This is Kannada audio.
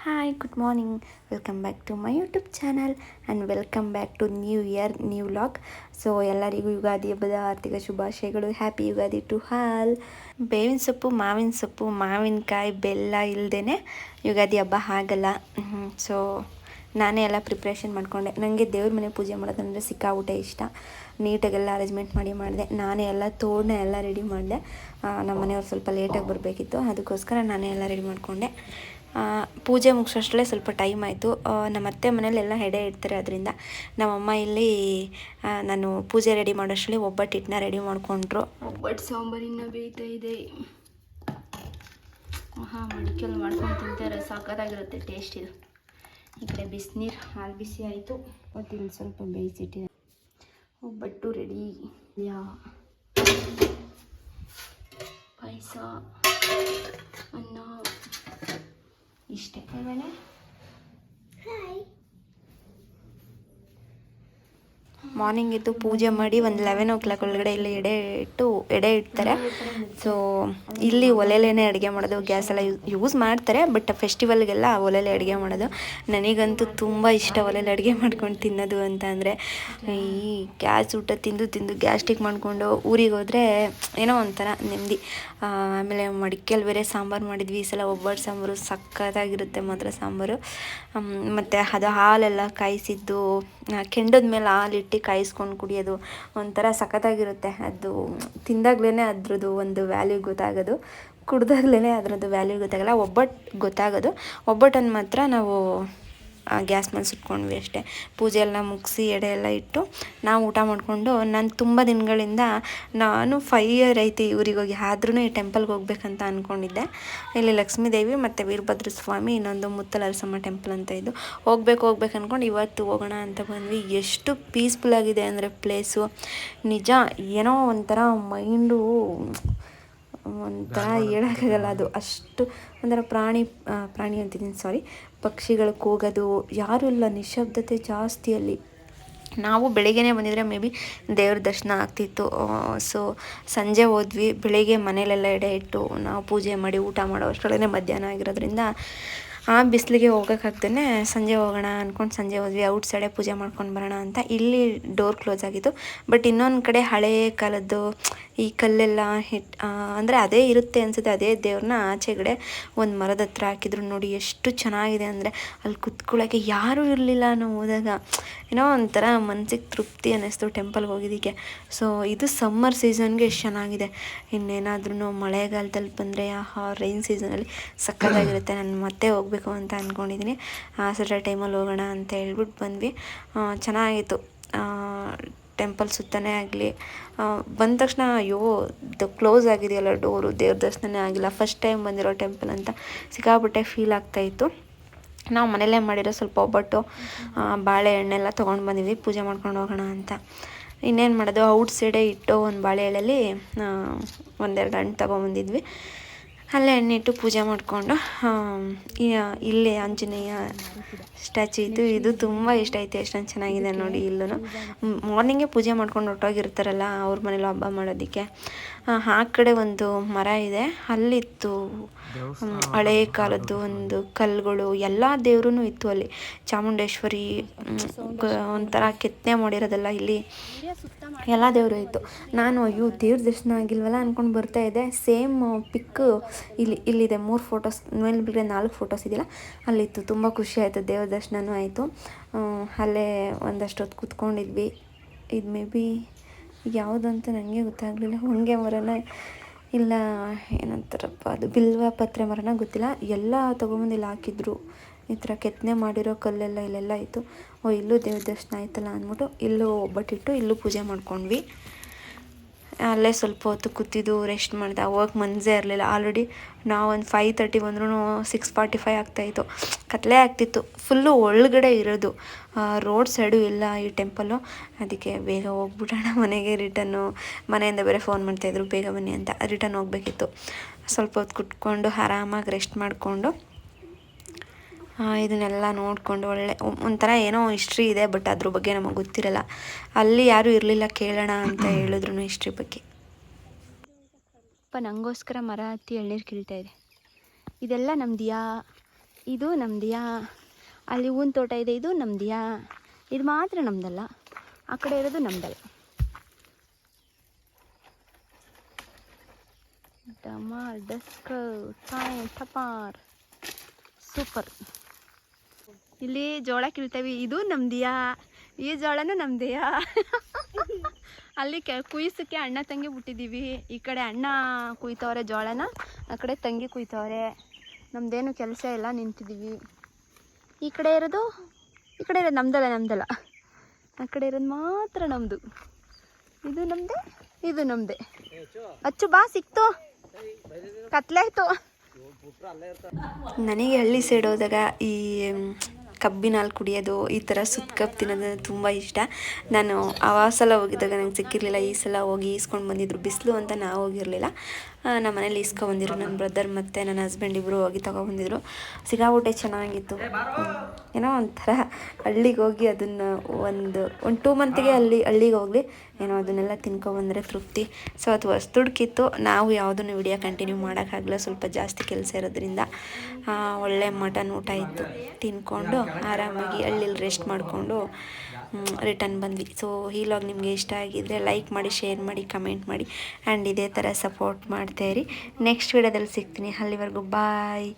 Hi, good morning. Welcome back to my YouTube channel and welcome back to new year new vlog. So ಎಲ್ಲರಿಗೂ ಯುಗಾದಿ ಹಬ್ಬದ ಆರ್ಥಿಕ ಶುಭಾಶಯಗಳು. Happy Ugadi to all. ಬೇವಿನ ಸೊಪ್ಪು, ಮಾವಿನಕಾಯಿ, ಬೆಲ್ಲ ಇಲ್ಲದೇ ಯುಗಾದಿ ಹಬ್ಬ ಆಗಲ್ಲ. ಸೊ ನಾನೇ ಎಲ್ಲ ಪ್ರಿಪ್ರೇಷನ್ ಮಾಡಿಕೊಂಡೆ. ನನಗೆ ದೇವ್ರ ಮನೆ ಪೂಜೆ ಮಾಡೋದಂದರೆ ಸಿಕ್ಕಾಬಿಟ್ಟೆ ಇಷ್ಟ. ನೀಟಾಗೆಲ್ಲ ಅರೇಂಜ್ಮೆಂಟ್ ಮಾಡಿದೆ. ನಾನೇ ಎಲ್ಲ ತೋರಣ ಎಲ್ಲ ರೆಡಿ ಮಾಡಿದೆ. ನಮ್ಮ ಮನೆಯವ್ರು ಸ್ವಲ್ಪ ಲೇಟಾಗಿ ಬರಬೇಕಿತ್ತು, ಅದಕ್ಕೋಸ್ಕರ ನಾನೇ ಎಲ್ಲ ರೆಡಿ ಮಾಡಿಕೊಂಡೆ. ಪೂಜೆ ಮುಗಿಸೋಷ್ಟರಲ್ಲೇ ಸ್ವಲ್ಪ ಟೈಮ್ ಆಯಿತು. ನಮ್ಮ ಅತ್ತೆ ಮನೇಲೆಲ್ಲ ಎಡೆ ಇಡ್ತಾರೆ, ಅದರಿಂದ ನಮ್ಮಮ್ಮ ಇಲ್ಲಿ ನಾನು ಪೂಜೆ ರೆಡಿ ಮಾಡೋಷ್ಟರಲ್ಲಿ ಒಬ್ಬಟ್ಟು ಹಿಟ್ಟನ್ನ ರೆಡಿ ಮಾಡಿಕೊಂಡ್ರು. ಒಬ್ಬಟ್ಟು ಸಾಂಬಾರಿನ ಬೇಯ್ತಾ ಇದೆ. ಮಡಿಕೆಲ್ಲ ಮಾಡ್ಕೊಂಡು ತಿಂತಾರೆ, ಸಾಕಾಗಿರುತ್ತೆ ಟೇಸ್ಟ್ ಇದು. ಈ ಕಡೆ ಬಿಸಿನೀರು ಹಾಲು ಬಿಸಿ ಆಯಿತು, ಮತ್ತು ಇಲ್ಲಿ ಸ್ವಲ್ಪ ಬೇಯಿಸಿಟ್ಟಿದೆ. ಒಬ್ಬಟ್ಟು ರೆಡಿ. ಪಾಯಸ, ಅನ್ನ, ಇಷ್ಟೇ. ಮಾರ್ನಿಂಗ್ ಎದ್ದು ಪೂಜೆ ಮಾಡಿ ಒಂದು 11 ಒಳಗಡೆ ಇಲ್ಲಿ ಎಡೆ ಇಡ್ತಾರೆ. ಸೊ ಇಲ್ಲಿ ಒಲೆಲೇ ಅಡುಗೆ ಮಾಡೋದು. ಗ್ಯಾಸೆಲ್ಲ ಯೂಸ್ ಮಾಡ್ತಾರೆ, ಬಟ್ ಫೆಸ್ಟಿವಲ್ಗೆಲ್ಲ ಒಲೆಲೇ ಅಡುಗೆ ಮಾಡೋದು. ನನಗಂತೂ ತುಂಬ ಇಷ್ಟ ಒಲೆಲಿ ಅಡುಗೆ ಮಾಡ್ಕೊಂಡು ತಿನ್ನೋದು ಅಂತ ಅಂದರೆ. ಈ ಗ್ಯಾಸ್ ಊಟ ತಿಂದು ಗ್ಯಾಸ್ಟ್ರಿಕ್ ಮಾಡಿಕೊಂಡು ಊರಿಗೆ ಹೋದರೆ ಏನೋ ಒಂಥರ ನೆಮ್ಮದಿ. ಆಮೇಲೆ ಮಡಿಕೆಯಲ್ಲಿ ಬೇರೆ ಸಾಂಬಾರು ಮಾಡಿದ್ವಿ ಈ ಸಲ. ಒಬ್ಬಟ್ಟು ಸಾಂಬಾರು ಸಕ್ಕತ್ತಾಗಿರುತ್ತೆ ಮಾತ್ರ ಸಾಂಬಾರು. ಮತ್ತು ಅದು ಹಾಲೆಲ್ಲ ಕಾಯಿಸಿದ್ದು ಕೆಂಡದ ಮೇಲೆ ಹಾಲಿಟ್ಟು ಕಾಯಿಸ್ಕೊಂಡು ಕುಡಿಯೋದು ಒಂಥರ ಸಖತ್ತಾಗಿರುತ್ತೆ. ಅದು ತಿಂದಾಗ್ಲೇ ಅದ್ರದ್ದು ಒಂದು ವ್ಯಾಲ್ಯೂ ಗೊತ್ತಾಗೋದು, ಕುಡ್ದಾಗ್ಲೇ ಅದರದ್ದು ವ್ಯಾಲ್ಯೂ ಗೊತ್ತಾಗಲ್ಲ. ಒಬ್ಬಟ್ಟು ಗೊತ್ತಾಗೋದು. ಒಬ್ಬಟ್ಟನ್ನು ಮಾತ್ರ ನಾವು ಗ್ಯಾಸ್ ಮೇಲೆ ಸುಟ್ಕೊಂಡ್ವಿ ಅಷ್ಟೇ. ಪೂಜೆ ಎಲ್ಲ ಮುಗಿಸಿ ಎಡೆ ಎಲ್ಲ ಇಟ್ಟು ನಾವು ಊಟ ಮಾಡಿಕೊಂಡು, ನಾನು ತುಂಬ ದಿನಗಳಿಂದ ನಾನು 5 ಇಯರ್ ಐತಿ ಊರಿಗೆ ಹೋಗಿ, ಆದ್ರೂ ಈ ಟೆಂಪಲ್ಗೆ ಹೋಗ್ಬೇಕಂತ ಅಂದ್ಕೊಂಡಿದ್ದೆ. ಇಲ್ಲಿ ಲಕ್ಷ್ಮೀ ದೇವಿ ಮತ್ತು ವೀರಭದ್ರ ಸ್ವಾಮಿ, ಇನ್ನೊಂದು ಮುತ್ತಲ ಅರಸಮ್ಮ ಟೆಂಪಲ್ ಅಂತ ಇದು. ಹೋಗ್ಬೇಕು ಅಂದ್ಕೊಂಡು ಇವತ್ತು ಹೋಗೋಣ ಅಂತ ಬಂದ್ವಿ. ಎಷ್ಟು ಪೀಸ್ಫುಲ್ ಆಗಿದೆ ಅಂದರೆ ಪ್ಲೇಸು, ನಿಜ ಏನೋ ಒಂಥರ ಮೈಂಡು ಒಂಥರ ಹೇಳೋಕ್ಕಾಗಲ್ಲ. ಅದು ಅಷ್ಟು ಒಂಥರ ಪ್ರಾಣಿ ಅಂತಿದ್ದೀನಿ, ಸಾರಿ, ಪಕ್ಷಿಗಳು ಕೂಗೋದು, ಯಾರೂ ಇಲ್ಲ, ನಿಶಬ್ದತೆ ಜಾಸ್ತಿ ಅಲ್ಲಿ. ನಾವು ಬೆಳಿಗ್ಗೆನೇ ಬಂದಿದ್ರೆ ಮೇ ಬಿ ದೇವ್ರ ದರ್ಶನ ಆಗ್ತಿತ್ತು. ಸೊ ಸಂಜೆ ಹೋದ್ವಿ. ಬೆಳಿಗ್ಗೆ ಮನೇಲೆಲ್ಲ ಎಡೆ ಇಟ್ಟು ನಾವು ಪೂಜೆ ಮಾಡಿ ಊಟ ಮಾಡೋ ಅಷ್ಟರೊಳಗೆ ಮಧ್ಯಾಹ್ನ ಆಗಿರೋದ್ರಿಂದ ಆ ಬಿಸಿಲಿಗೆ ಹೋಗೋಕ್ಕಾಗ್ದೇ ಸಂಜೆ ಹೋಗೋಣ ಅಂದ್ಕೊಂಡು ಸಂಜೆ ಹೋದ್ವಿ. ಔಟ್ ಸೈಡೇ ಪೂಜೆ ಮಾಡ್ಕೊಂಡು ಬರೋಣ ಅಂತ. ಇಲ್ಲಿ ಡೋರ್ ಕ್ಲೋಸ್ ಆಗಿತ್ತು, ಬಟ್ ಇನ್ನೊಂದು ಕಡೆ ಹಳೇ ಕಾಲದ್ದು ಈ ಕಲ್ಲೆಲ್ಲ ಅಂದರೆ ಅದೇ ಇರುತ್ತೆ ಅನಿಸುತ್ತೆ. ಅದೇ ದೇವ್ರನ್ನ ಆಚೆಗಡೆ ಒಂದು ಮರದ ಹತ್ರ ಹಾಕಿದ್ರು. ನೋಡಿ ಎಷ್ಟು ಚೆನ್ನಾಗಿದೆ ಅಂದರೆ ಅಲ್ಲಿ ಕುತ್ಕೊಳ್ಳೋಕ್ಕೆ ಯಾರೂ ಇರಲಿಲ್ಲ ನಾವು ಹೋದಾಗ. ಏನೋ ಒಂಥರ ಮನಸ್ಸಿಗೆ ತೃಪ್ತಿ ಅನ್ನಿಸ್ತು ಟೆಂಪಲ್ಗೆ ಹೋಗಿದ್ದಕ್ಕೆ. ಸೊ ಇದು ಸಮ್ಮರ್ ಸೀಸನ್ಗೆ ಎಷ್ಟು ಚೆನ್ನಾಗಿದೆ. ಇನ್ನೇನಾದ್ರೂ ಮಳೆಗಾಲದಲ್ಲಿ ಬಂದರೆ ರೈನ್ ಸೀಸನಲ್ಲಿ ಸಕ್ಕತ್ತಾಗಿರುತ್ತೆ. ನಾನು ಮತ್ತೆ ಹೋಗಬೇಕು ಅಂತ ಅಂದ್ಕೊಂಡಿದ್ದೀನಿ. ಸಾಟರ್ಡೆ ಟೈಮಲ್ಲಿ ಹೋಗೋಣ ಅಂತ ಹೇಳ್ಬಿಟ್ಟು ಬಂದ್ವಿ. ಚೆನ್ನಾಗಿತ್ತು. ಟೆಂಪಲ್ ಸುತ್ತನೇ ಆಗಲಿ, ಬಂದ ತಕ್ಷಣ ಅಯ್ಯೋ ಕ್ಲೋಸ್ ಆಗಿದೆಯಲ್ಲ ಡೋರು, ದೇವ್ರ ದರ್ಶನನೇ ಆಗಿಲ್ಲ, ಫಸ್ಟ್ ಟೈಮ್ ಬಂದಿರೋ ಟೆಂಪಲ್ ಅಂತ ಸಿಕ್ಕಾಪಟ್ಟೆ ಫೀಲ್ ಆಗ್ತಾಯಿತ್ತು. ನಾವು ಮನೇಲೇ ಮಾಡಿರೋ ಸ್ವಲ್ಪ ಒಬ್ಬಟ್ಟು, ಬಾಳೆಹಣ್ಣೆಲ್ಲ ತೊಗೊಂಡು ಬಂದಿದ್ವಿ ಪೂಜೆ ಮಾಡ್ಕೊಂಡು ಹೋಗೋಣ ಅಂತ. ಇನ್ನೇನು ಮಾಡೋದು, ಔಟ್ ಸೈಡೇ ಇಟ್ಟು ಒಂದು ಬಾಳೆಹಣ್ಣಲ್ಲಿ 1-2 ಹಣ್ಣು ತೊಗೊಂಬಂದಿದ್ವಿ. ಅಲ್ಲೇ ಎಣ್ಣಿಟ್ಟು ಪೂಜೆ ಮಾಡಿಕೊಂಡು, ಇಲ್ಲೇ ಆಂಜನೇಯ ಸ್ಟ್ಯಾಚು ಇದು ತುಂಬ ಇಷ್ಟ ಆಯಿತು. ಎಷ್ಟೊಂದು ಚೆನ್ನಾಗಿದೆ ನೋಡಿ. ಇಲ್ಲೂ ಮಾರ್ನಿಂಗೇ ಪೂಜೆ ಮಾಡ್ಕೊಂಡು ಹೊರಟೋಗಿರ್ತಾರಲ್ಲ ಅವ್ರ ಮನೇಲಿ ಹಬ್ಬ ಮಾಡೋದಕ್ಕೆ. ಆ ಕಡೆ ಒಂದು ಮರ ಇದೆ, ಅಲ್ಲಿತ್ತು ಹಳೇ ಕಾಲದ್ದು ಒಂದು ಕಲ್ಲುಗಳು, ಎಲ್ಲ ದೇವ್ರೂ ಇತ್ತು ಅಲ್ಲಿ. ಚಾಮುಂಡೇಶ್ವರಿ ಒಂಥರ ಕೆತ್ತನೆ ಮಾಡಿರೋದೆಲ್ಲ ಇಲ್ಲಿ ಎಲ್ಲ ದೇವರು ಇತ್ತು. ನಾನು ಅಯ್ಯೋ ದೇವ್ರ ದರ್ಶನ ಆಗಿಲ್ವಲ್ಲ ಅಂದ್ಕೊಂಡು ಬರ್ತಾಯಿದ್ದೆ. ಸೇಮ್ ಪಿಕ್ ಇಲ್ಲಿದೆ. 3 ಫೋಟೋಸ್ ಮೇಲೆ ಬಿಟ್ಟರೆ 4 ಫೋಟೋಸ್ ಇದೆಯಲ್ಲ, ಅಲ್ಲಿತ್ತು. ತುಂಬ ಖುಷಿ ಆಯಿತು, ದೇವ್ರ ದರ್ಶನವೂ ಆಯಿತು. ಅಲ್ಲೇ ಒಂದಷ್ಟೊತ್ತು ಕೂತ್ಕೊಂಡಿದ್ವಿ. ಇದು ಮೇ ಬಿ ಯಾವುದಂತ ನನಗೆ ಗೊತ್ತಾಗಲಿಲ್ಲ. ಹೊಂಗೆ ಮರನ ಇಲ್ಲ ಏನಂತಾರಪ್ಪ ಅದು, ಬಿಲ್ವ ಪತ್ರೆ ಮರನ ಗೊತ್ತಿಲ್ಲ. ಎಲ್ಲ ತೊಗೊಂಬಂದು ಇಲ್ಲಿ ಹಾಕಿದ್ರು. ಈ ಥರ ಕೆತ್ತನೆ ಮಾಡಿರೋ ಕಲ್ಲೆಲ್ಲ ಇಲ್ಲೆಲ್ಲ ಇತ್ತು. ಇಲ್ಲೂ ದೇವ್ರ ದರ್ಶನ ಆಯ್ತಲ್ಲ ಅಂದ್ಬಿಟ್ಟು ಇಲ್ಲೂ ಒಬ್ಬಟ್ಟಿಟ್ಟು ಇಲ್ಲೂ ಪೂಜೆ ಮಾಡ್ಕೊಂಡ್ವಿ. ಅಲ್ಲೇ ಸ್ವಲ್ಪ ಹೊತ್ತು ಕೂತಿದ್ದು ರೆಸ್ಟ್ ಮಾಡಿದೆ. ಹೋಗಕ್ಕೆ ಮನಸ್ಸೇ ಇರಲಿಲ್ಲ. ಆಲ್ರೆಡಿ ನಾವು ಒಂದು 5:30 ಬಂದ್ರೂ 6:45 ಆಗ್ತಾಯಿತ್ತು. ಕತ್ಲೆ ಆಗ್ತಿತ್ತು. ಫುಲ್ಲು ಒಳಗಡೆ ಇರೋದು, ರೋಡ್ ಸೈಡು ಇಲ್ಲ ಈ ಟೆಂಪಲ್ಲು. ಅದಕ್ಕೆ ಬೇಗ ಹೋಗ್ಬಿಡೋಣ ಮನೆಗೆ. ಮನೆಯಿಂದ ಬೇರೆ ಫೋನ್ ಮಾಡ್ತಾಯಿದ್ರು ಬೇಗ ಬನ್ನಿ ಅಂತ. ರಿಟರ್ನ್ ಹೋಗಬೇಕಿತ್ತು. ಸ್ವಲ್ಪ ಹೊತ್ತು ಕುತ್ಕೊಂಡು ಆರಾಮಾಗಿ ರೆಸ್ಟ್ ಮಾಡಿಕೊಂಡು ಇದನ್ನೆಲ್ಲ ನೋಡಿಕೊಂಡು ಒಳ್ಳೆ ಒಂಥರ ಏನೋ ಹಿಸ್ಟ್ರಿ ಇದೆ, ಬಟ್ ಅದ್ರ ಬಗ್ಗೆ ನಮಗೆ ಗೊತ್ತಿರಲ್ಲ. ಅಲ್ಲಿ ಯಾರೂ ಇರಲಿಲ್ಲ, ಕೇಳೋಣ ಅಂತ ಹೇಳಿದ್ರು ಹಿಸ್ಟ್ರಿ ಬಗ್ಗೆ. ನನಗೋಸ್ಕರ ಮರ ಹತ್ತಿ ಎಳ್ನೀರು ಕೀಳ್ತಾ ಇದೆ. ಇದೆಲ್ಲ ನಮ್ದಿಯಾ ಇದು ನಮ್ದಿಯಾ, ಅಲ್ಲಿ ಹೂವಿನ ತೋಟ ಇದೆ, ಇದು ನಮ್ದಿಯಾ, ಇದು ಮಾತ್ರ ನಮ್ದಲ್ಲ, ಆ ಕಡೆ ಇರೋದು ನಮ್ದಲ್ಲ. ಡಮಾರ್ ಡಸ್ಕರ್ ಟಪಾರ್ ಸೂಪರ್. ಇಲ್ಲಿ ಜೋಳ ಕೀಳ್ತೇವೆ, ಇದು ನಮ್ದಿಯಾ, ಈ ಜೋಳನೂ ನಮ್ದಿಯಾ. ಅಲ್ಲಿ ಕುಯ್ಸಕ್ಕೆ ಅಣ್ಣ ತಂಗಿ ಬಿಟ್ಟಿದ್ದೀವಿ. ಈ ಕಡೆ ಅಣ್ಣ ಕುಯ್ತವ್ರೆ ಜೋಳನ, ಆ ಕಡೆ ತಂಗಿ ಕುಯ್ತವ್ರೆ. ನಮ್ದೇನು ಕೆಲಸ ಇಲ್ಲ, ನಿಂತಿದ್ದೀವಿ. ಈ ಕಡೆ ಇರೋದು ನಮ್ದಲ್ಲ, ಆ ಕಡೆ ಇರೋದು ಮಾತ್ರ ನಮ್ಮದು. ಇದು ನಮ್ಮದೇ, ಇದು ನಮ್ಮದೇ. ಅಚ್ಚು ಬಾ, ಸಿಕ್ತು, ಕತ್ಲಾಯ್ತು. ನನಗೆ ಹಳ್ಳಿ ಸೈಡ್ ಹೋದಾಗ ಈ ಕಬ್ಬಿನ ಹಾಲು ಕುಡಿಯೋದು, ಈ ಥರ ಸುತ್ತ ಕಬ್ಬು ತಿನ್ನೋದು ತುಂಬ ಇಷ್ಟ. ನಾನು ಆ ಸಲ ಹೋಗಿದ್ದಾಗ ನಂಗೆ ಸಿಕ್ಕಿರಲಿಲ್ಲ. ಈ ಸಲ ಹೋಗಿ ಈಸ್ಕೊಂಡು ಬಂದಿದ್ರು. ಬಿಸಿಲು ಅಂತ ನಾವು ಹೋಗಿರಲಿಲ್ಲ, ನಮ್ಮ ಮನೇಲಿ ಈಸ್ಕೊಬಂದಿದ್ರು. ನನ್ನ ಬ್ರದರ್ ಮತ್ತು ನನ್ನ ಹಸ್ಬೆಂಡ್ ಇಬ್ಬರು ಹೋಗಿ ತೊಗೊಬಂದಿದ್ರು. ಸಿಕ್ಕಾಪಟ್ಟೆ ಚೆನ್ನಾಗಿತ್ತು. ಏನೋ ಒಂಥರ ಹಳ್ಳಿಗೆ ಹೋಗಿ ಅದನ್ನು ಒಂದು 2 ಮಂತಿಗೆ ಹಳ್ಳಿಗೆ ಹೋಗಲಿ, ಏನೋ ಅದನ್ನೆಲ್ಲ ತಿನ್ಕೊಬಂದರೆ ತೃಪ್ತಿ. ಸೊ ಅದು ಹೊಸ್ದುಡ್ಕಿತ್ತು. ನಾವು ಯಾವುದನ್ನು ವಿಡಿಯೋ ಕಂಟಿನ್ಯೂ ಮಾಡೋಕ್ಕಾಗಲ್ಲ, ಸ್ವಲ್ಪ ಜಾಸ್ತಿ ಕೆಲಸ ಇರೋದ್ರಿಂದ. ಒಳ್ಳೆ ಮಟನ್ ಊಟ ಇತ್ತು, ತಿನ್ಕೊಂಡು ಆರಾಮಾಗಿ ಹಳ್ಳಿಲಿ ರೆಸ್ಟ್ ಮಾಡಿಕೊಂಡು ರಿಟರ್ನ್ ಬಂದ್ವಿ. ಸೊ ಈ ವ್ಲಾಗ್ ನಿಮಗೆ ಇಷ್ಟ ಆಗಿದ್ದರೆ ಲೈಕ್ ಮಾಡಿ, ಶೇರ್ ಮಾಡಿ, ಕಮೆಂಟ್ ಮಾಡಿ, ಆ್ಯಂಡ್ ಇದೇ ಥರ ಸಪೋರ್ಟ್ ಮಾಡ್ತಾಯಿರಿ. ನೆಕ್ಸ್ಟ್ ವಿಡಿಯೋದಲ್ಲಿ ಸಿಗ್ತೀನಿ. ಅಲ್ಲಿವರೆಗೂ ಬಾಯ್.